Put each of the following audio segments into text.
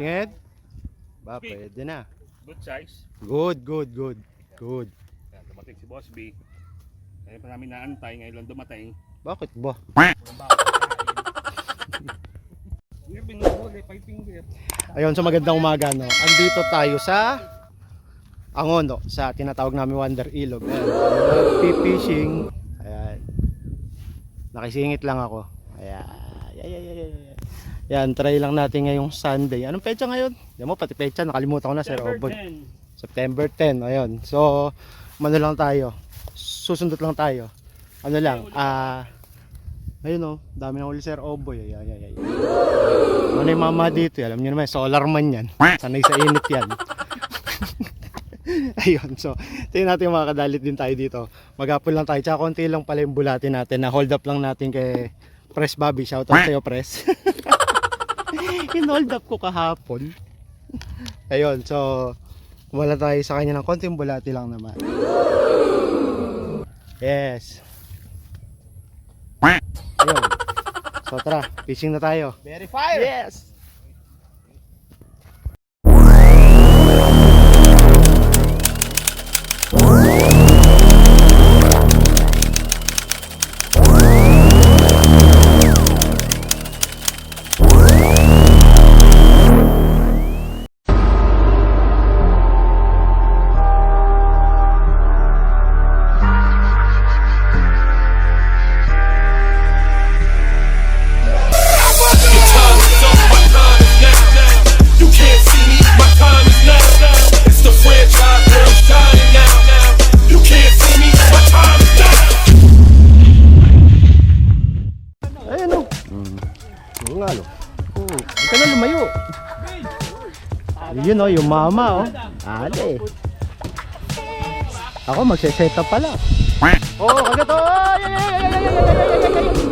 tingin. Ba, pwede na. Good size. Good. Yan, dumating si Boss B. Ngayon pa namin naantay, ngayon lang dumating. Bakit ba? Ayun, so magandang umaga, no? Andito tayo sa Angono, sa tinatawag namin Wonder Ilog. Ayan, fishing. Ayan. Nakisingit lang ako. Ayan. Yan, try lang natin ngayong Sunday. Anong petsa ngayon? Yan mo, pati petsa, nakalimutan ko na, Sir Oboy. September 10, ayun. So, ano lang tayo? Susundot lang tayo. Ano lang, ayun o, dami ng uli Sir Oboy. Ayan. Ano yung mama dito? Alam nyo naman, solar man yan. Sanay sa init yan. Ayun, so, tingnan natin yung mga kadalit din tayo dito. Mag-apple lang tayo. Tsaka konti lang pala yung bulati natin na hold up lang natin kay Press Bobby. Shoutout sa'yo, Press. In-hold up ko kahapon. Ayun, so, wala tayo sa kanya ng konting bulati lang naman. Yes. Ayun. So tara, fishing na tayo. Verify! Yes. Yun o, yung mama o. Ale. Ako magse-set up pala. Oo, kagat o.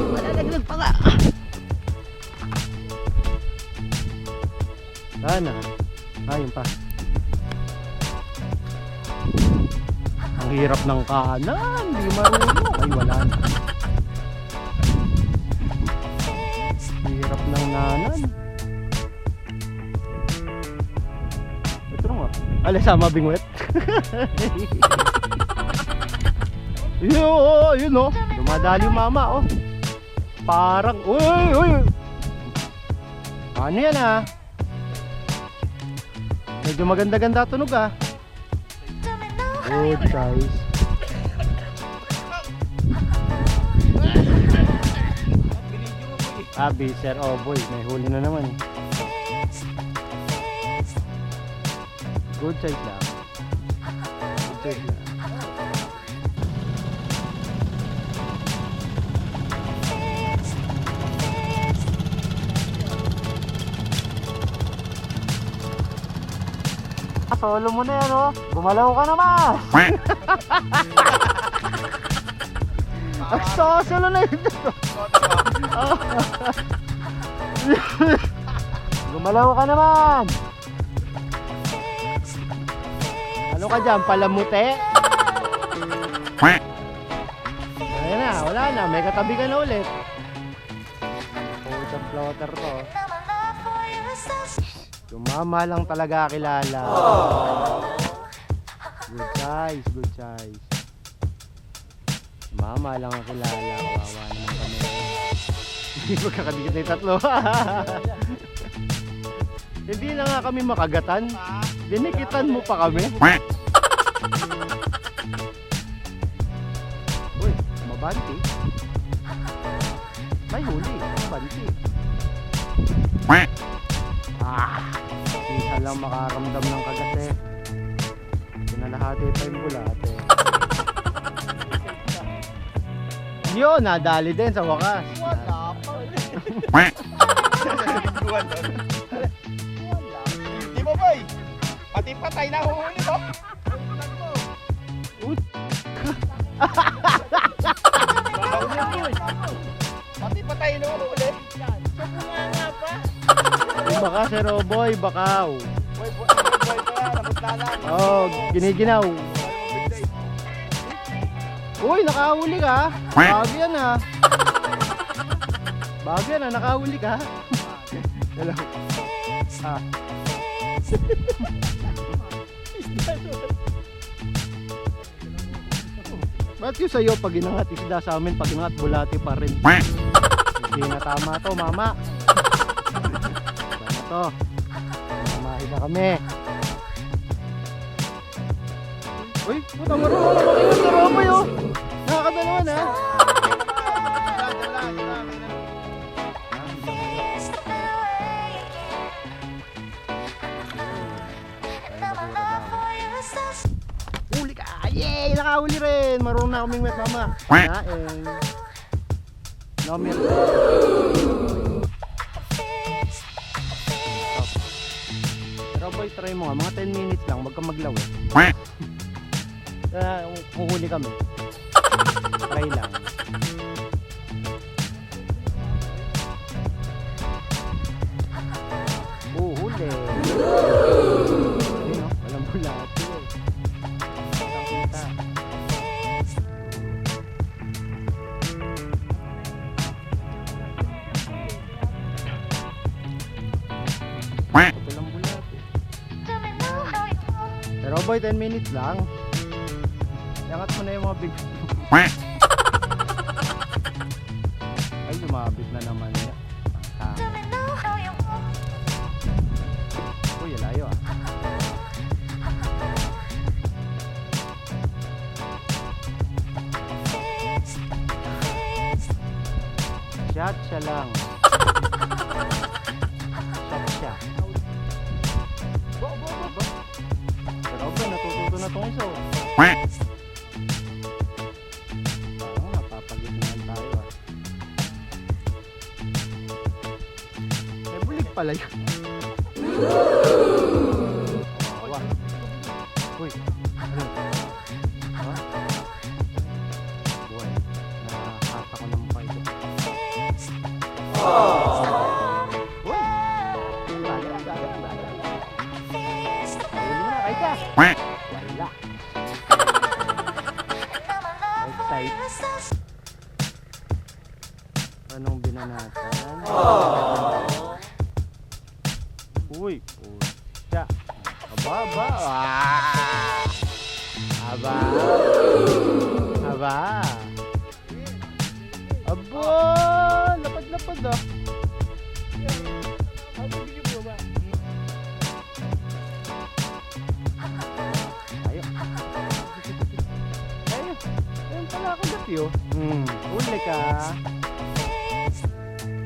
Malalagnat pa nga. Sana. Ayun pa. Ang hirap ng kanan. Hindi marunong. Ay, wala na. Hirap ng nanan. Alas sama bingwet. Yun o. Dumadali yung mama o. Parang uy. Ano yan ah? Medyo maganda-ganda tunog ah. Good size. Abi, Sir Oboy, may huli na naman. Good size lang. Solo mo na yan oh. Gumalaw ka naman. Solo na yun. Gumalaw ka naman. Ano ka dyan? Palamute? Ayan na, wala na. May katabi ka na ulit. Puta floater to. Yung mama lang talaga kilala. Good size. Mama lang ang kilala. Kawawa naman kami. Hindi magkakadikit na yung tatlo. Hindi na nga kami makagatan. Dinikitan mo pa kami. Uy, mabanti. May huli, mabanti. Isa lang makaramdam ng kagat eh. Pinalahati pa yung bulate. Yun, nadali din sa wakas. Wala pa. Di ba boy? Pati patay na huhuli to. Pati patay na huhuli. Baka Sir Oboy, bakaw. Boy pa, namutlalan. Oh, giniginaw. Uy, nakahuli ka. Bago yan ah. Bago yan ah, nakahuli ka. Hello. Ah. Ba't yung sa'yo pag inangat isda, sa amin pag inangat bulati pa rin? Hindi na tama to, mama. Tama to. Mamahi na kami. Uy, puta marunong na makinig sa Robo yun. Nakakadalawan ha. Huli ka! Yay! Nakahuli rin! Marunong na kaming met mama. Naeng. Nomer. Pero boy, try mo nga. Mga 10 minutes lang. Wag kang maglaw eh. Huhuli kami. Try lang. Huhuli. Ayun o, walang bulati eh. Kita. Walang bulati. Pero boy, 10 minutes lang. Yangat mo na yung mga big. Ay, lumabit na naman niya. Uy, layo ah. Shot siya lang. Shot siya. Pero ba, natututo na itong iso. Napapagitnaan tayo ah. May bulig pala yun. Awa. Uy. Ano? Ha? Buhay. Nakakata ko ng fight. Uy. Bagal. Ayun mo na, kahit ka. Wala. Outside. Anong binanatan? Uy, siya. Aba. Aba. Lapad ah. Ayo. Ayun pala kagat yun. Huli ka.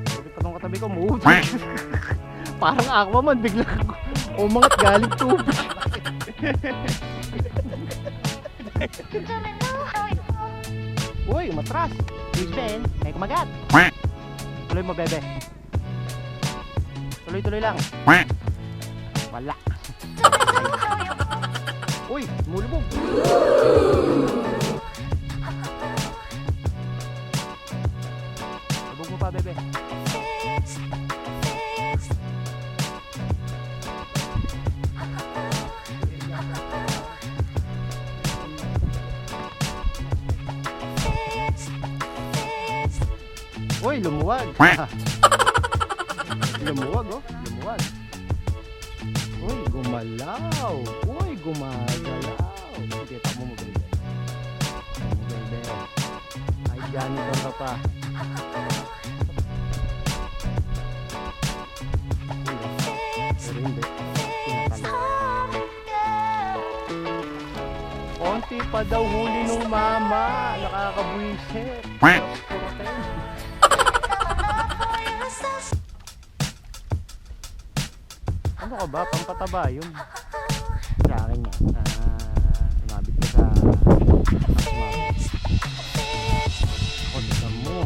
Sabi pa tong katabi ko, muuwi. Parang Aquaman, biglang umangat galing tubig. Uy, matras. Luis Ben, may kumagat. Tuloy mo, bebe. Tuloy lang. Wala. Uy, mulubog. Lubog mo pa, bebe. Uy, lumuwag. Lumuwag oh, lumuwag. Uy, gumalaw. Uy, gumagalaw. Sige, takmo mo, baby. Ay, janitor ka pa. Pero hindi. Konti pa daw huli nung mama. Nakakabuisit. Ano ka ba? Pampataba yun. Sa akin nga. Umabit ka sa... Umabit. Ako, tignan mo.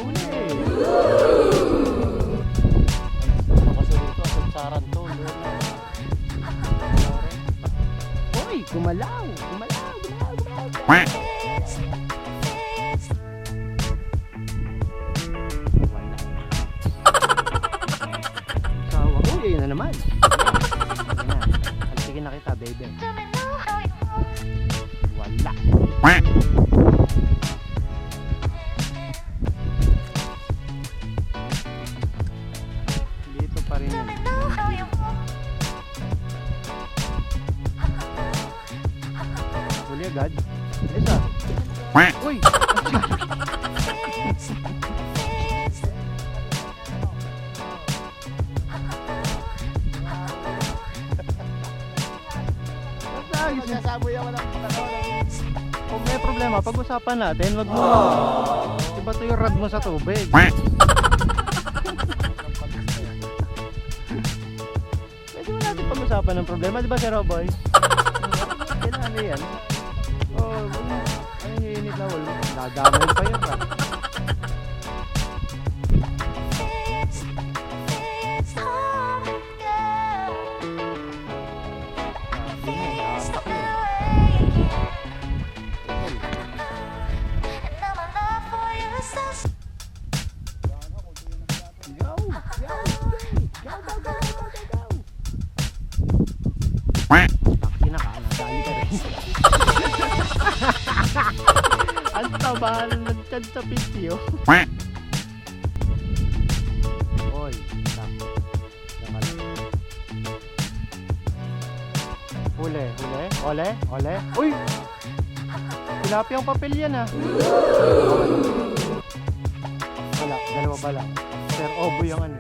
Uli. Ako sa dito. Saran to. Uy! Gumalaw! Yun na naman. Altigin na kita, baby. Wala. Huli agad. Isa. Uy! Magsasaboy ako ng Kung may problema, pag-usapan natin. Wag mo. Diba ito yung rad mo sa tubig? Pwede mo natin pag-usapan ng problema, di ba, Sir Roboy? Kailangan yan. Oh, ayun yung init na wala. Dadamay pa yun, ha? Nadali ka rin. Ang taba ng nagtad sa pityo. Oy, sakto. Diyan ka lang. Huli. Ole. Uy! Tilapia ang papel yan, ha. Wala, dalawa pa lang. Sir Oboy ang ano.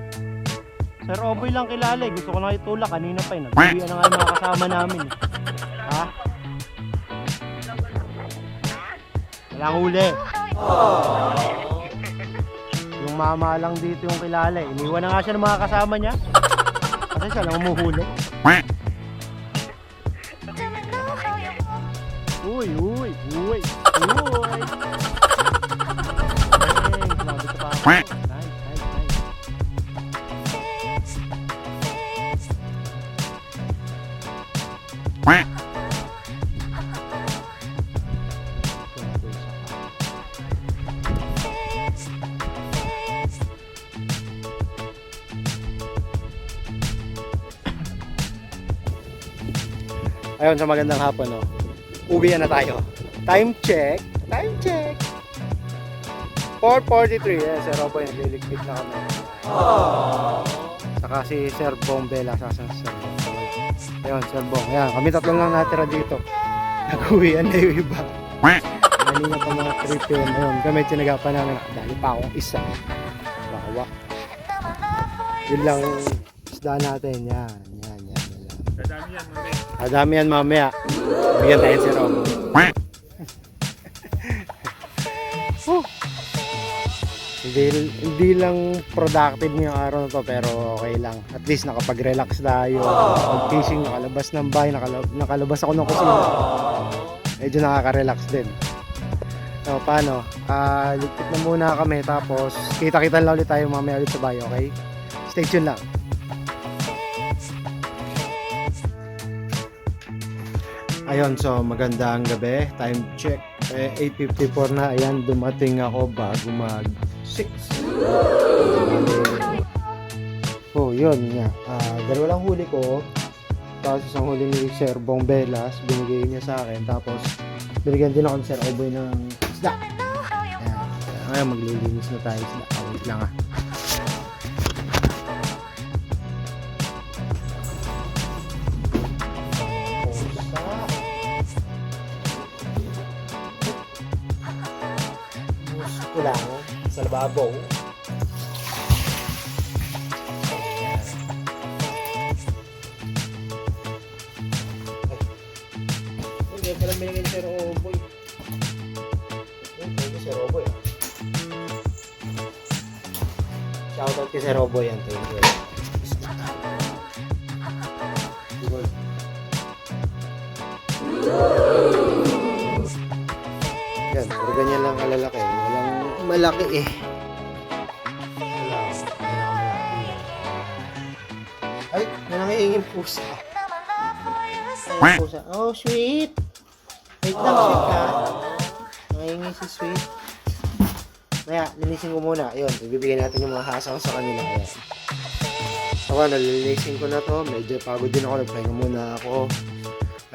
Sir Oboy lang kilala eh. Gusto ko na itulak. Kanina pa eh. Nagbuwian na nga yung mga kasama namin eh. Ha? Walang huli. Yung mama lang dito yung kilala eh. Iniwan na nga siya ng mga kasama niya. Kasi siya lang umuhuli. Uy. Grabe ka pa. Nice. Ayun, sa magandang hapon, no? Uwian na tayo. Time check. 4:43. Yes, Sir Robo, nililigpit na kami. Saka si Sir Bong Bela. Sasang Sir Bong. Ayun, Sir Bong. Ayan, kami tatlong lang natira dito. Nag-uwian na yung iba. Kanina pa mga 3 p.m. Ayun, kami tinagapan namin. Dali pa akong isa. Bawa. Yun lang isda natin. Yan. Dadami yan, mami. Madami yan mamaya. Bigyan tayo si Robo. Hindi lang productive ngayong araw na to, pero okay lang. At least nakapag-relax tayo. Pag-fishing, nakalabas ng bahay, nakalabas ako ng kusina. Medyo nakaka-relax din. So, paano? Ligpit na muna kami, tapos kita-kita lang ulit tayo mamaya ulit sa bahay, okay? Stay tuned lang. Ayun, so magandang gabi. Time check. 8:54 na. Ayan, dumating ako bago mag-6. Oh, yun nga. Dalawa lang huli ko. Tapos isang huli ni Sir Bong Belas. Binigay niya sa akin. Tapos binigyan din ako ni Sir Oboy ng isda. Ayan. Ngayon, maglilinis na tayo isda. Wait lang ah. Lang sa lababo. Hindi pa lang binigay ni Sir Oboy. Ito si Sir Oboy. Shoutout kay Sir Oboy yan. Yan, pero ganyan lang kalalaki. Malaki eh. Ay, may nangiingin pusa. Ay, pusa. Oh, sweet. Wait lang, sweet ha. Nangiingin si sweet. Kaya, linisin ko muna. Ayun, ibibigay natin yung mga hasang sa kanila. Ayan. Ako, nalilinisin ko na to. Medyo pagod din ako. Nagpahinga muna ako.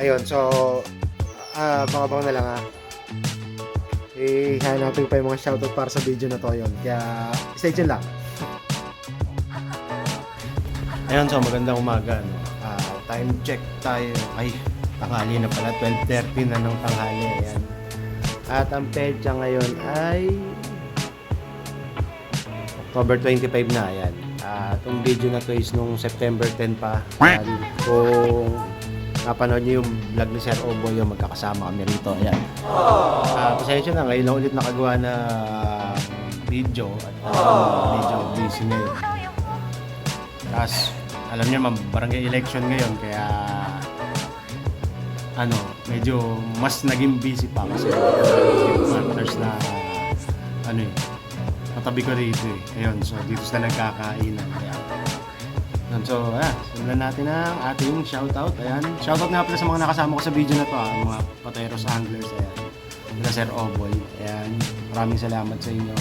Ayun, so, baka na lang ha. Hanapin pa yung mga shoutout para sa video na to yun. Kaya stay tuned lang. Ayun, so magandang umaga, no? Time check tayo. Ay, Tanghali na pala, 12:30 na ng tanghali. Ayan. At ang petsa ngayon ay October 25 na. Ayan. Itong video na to is nung September 10 pa. Ayan. Kung napanood niyo yung vlog ni Sir Obo, yung magkakasama kami rito. Ayan. Pasensya na, ngayon lang ulit nakagawa na video. At medyo busy ngayon. Tapos, alam niyo, barangay election ngayon. Kaya, medyo mas naging busy pa kasi partners na, katabi ko rito eh. Ayun, so dito sila nagkakainan. Kaya, so, simulan natin ang ating shoutout. Ayan, shoutout nga pala sa mga nakasama ko sa video na to, mga Pateros Anglers. Ayan, sila Sir Oboy. Ayan, maraming salamat sa inyo.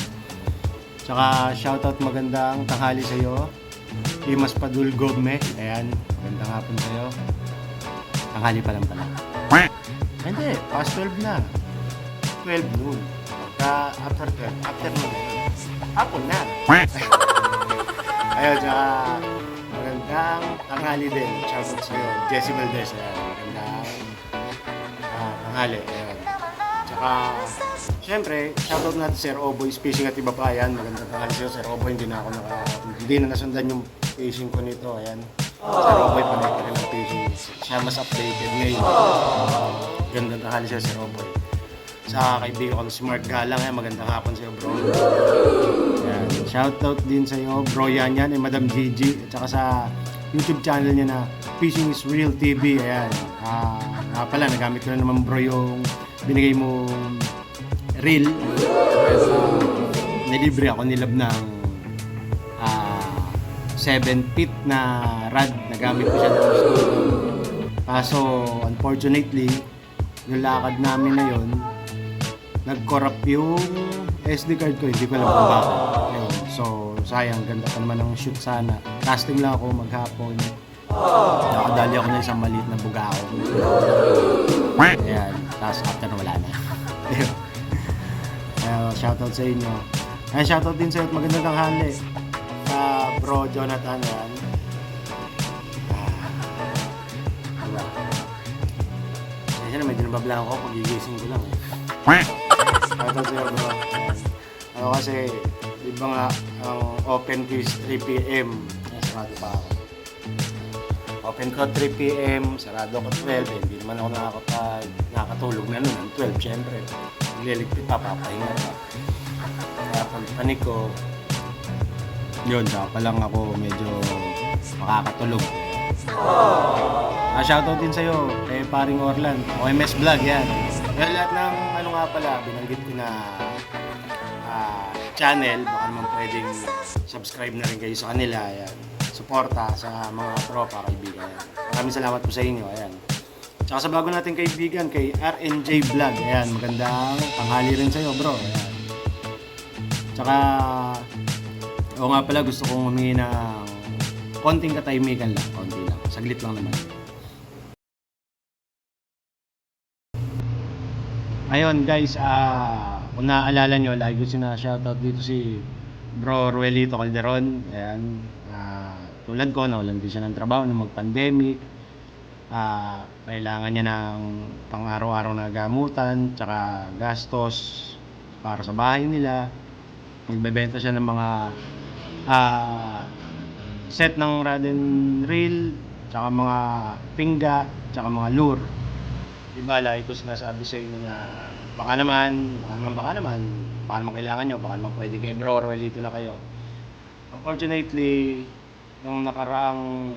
Tsaka, shoutout magandang tanghali sa iyo. Imas Padul Gobme. Ayan, magandang hapon sa iyo. Tanghali pa lang pala. Hindi, past 12 na. 12 noon. After 12, afternoon. Hapon na. Ayun, tsaka magandang tanghali din. Shoutout sa'yo, Jessie Valdez. Ayan, magandang tanghali. Ayan. Tsaka, syempre, shoutout natin Sir Oboy, fishing at iba pa. Ayan, magandang tanghali sa'yo, Sir Oboy. Hindi na nasundan yung fishing ko nito. Ayan. Sir Oboy, panay ka rin ang fishing. Siya mas updated ngayon. Magandang tanghali sa'yo, Sir Oboy. Sa kaibigan ko si Mark Galang, magandang hapon sa'yo, bro. Ayan. Shoutout din sa'yo, bro Yanyan, Madam Gigi, at saka sa YouTube channel niya na Fishing is Real TV. Ayan. Nga pala, nagamit ko na naman, bro, yung binigay mo reel. Nilibre ako, nilab ng 7 feet na rod. Nagamit ko siya ng gusto. Kaso, unfortunately, yung lakad namin na yun, nag-corrupt yung SD card ko, hindi ko alam kung bakit. Ayun. So, sayang, ganda pa naman ng shoot sana. Casting lang ako maghapon. Nakadali ako na isang maliit na bugao. Ayan, tapos after wala na. Shoutout sa inyo. Ayan, shoutout din sa'yo at magandang tanghali. Bro Jonathan, ayan. Kasi na medyo nabablang ako, pagigising ko lang. Shoutout sa'yo, bro. Ako kasi, di ba nga, ang open ko is 3 p.m. Sarado pa ako. Open ko 3 p.m, sarado ko 12. Hindi naman ako nakakatulog na nun. 12, syempre. Liligpit pa, papahinga pa. Kaya pagpanik ko, yun, pa lang ako medyo makakatulog. Shoutout din sa'yo, kay Paring Orlan, OMS Vlog, yan. Kaya lahat ng nga pala, binanggit ko na channel, baka naman pwedeng subscribe na rin kayo sa kanila, yan. Suporta sa mga tropa, kaibigan, yan. Maraming salamat po sa inyo, ayan. Tsaka sa bago nating kaibigan, kay RNJ Vlog, ayan, magandang tanghali rin sa'yo, bro, ayan. Tsaka, oo nga pala, gusto kong humingi ng konting katahimikan lang, konti lang, saglit lang naman. Ayun guys, kung naaalala nyo, lagi ko sina-shoutout dito si Bro Ruelito Calderon. Ayan, tulad ko, nawalan din siya ng trabaho nung mag-pandemic. Kailangan niya ng pang-araw-araw na gamutan, tsaka gastos para sa bahay nila. Nagbebenta siya ng mga set ng rod and reel, tsaka mga pingga, tsaka mga lure. Diba, lagi ko sinasabi sa inyo na baka naman kailangan nyo, baka naman pwede kayo, bro, dito na kayo. Unfortunately, nung nakaraang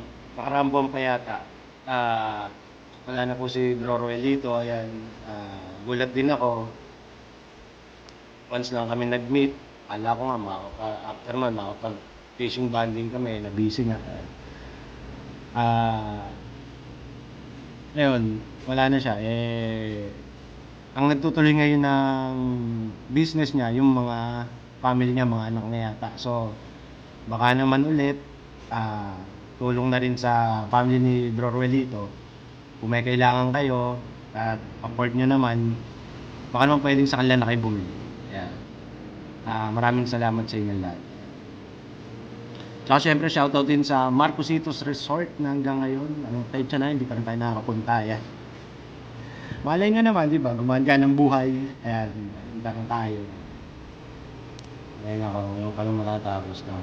buwan pa yata, wala na po si Bro Roelito. Ayan, gulat din ako. Once lang kami nag-meet, akala ko nga after nun, makapag-fishing banding kami, na busy nga. Ngayon, wala na siya. Ang nagtutuloy ngayon ng business niya, yung mga family niya, mga anak niya yata. So, baka naman ulit, tulong na rin sa family ni Bro Ruelito. Kung may kailangan kayo, at afford nyo naman, baka naman pwedeng sa kanila na kayo bumili. Yeah. Maraming salamat sa inyo lahat. Tsaka syempre, shoutout din sa Marcositos Resort na hanggang ngayon. Anong type siya na, hindi pa rin tayo nakakapunta. Yeah. Malay nga naman, di ba? Gumanda ng buhay. Ayan, punta na tayo. Ayan ako, yung ka lang matatapos na.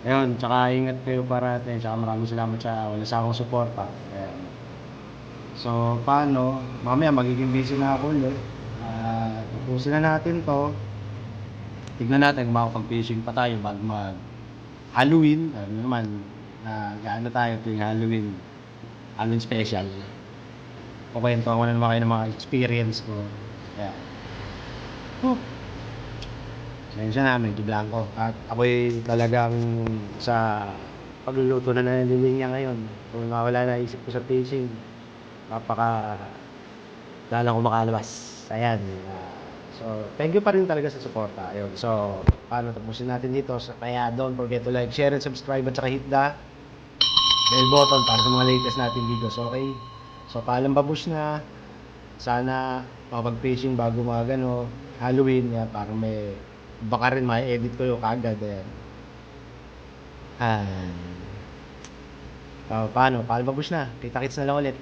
Ayun, tsaka ingat kayo parating. Tsaka maraming salamat sa wala sa akong suporta. Ayan. So, paano? Mamaya magiging busy na ako ulit. Tapusin na natin to. Tignan natin kung makapag-fishing pa tayo bago mag-Halloween. Ano naman, gaano tayo tuwing Halloween. Halloween special. Kukwento ko na naman kayo ng mga experience ko. Ayan. Sensya na, medyo blanco. At ako'y talagang sa pagluluto na naliling niya ngayon. Kung wala na isip ko sa fishing, lalang ko makalabas. Ayan. So, thank you pa rin talaga sa suporta. Ayun. So, paano tapusin natin dito? So, kaya don't forget to like, share, and subscribe at saka hit the bell button para sa mga latest natin videos. Okay? So, paalam babush na. Sana makapag-fishing bago mga Halloween. Yan, parang baka rin ma-edit ko yung kagad. Ayan. Paano? Paalam babush na. Kita-kits na lang ulit.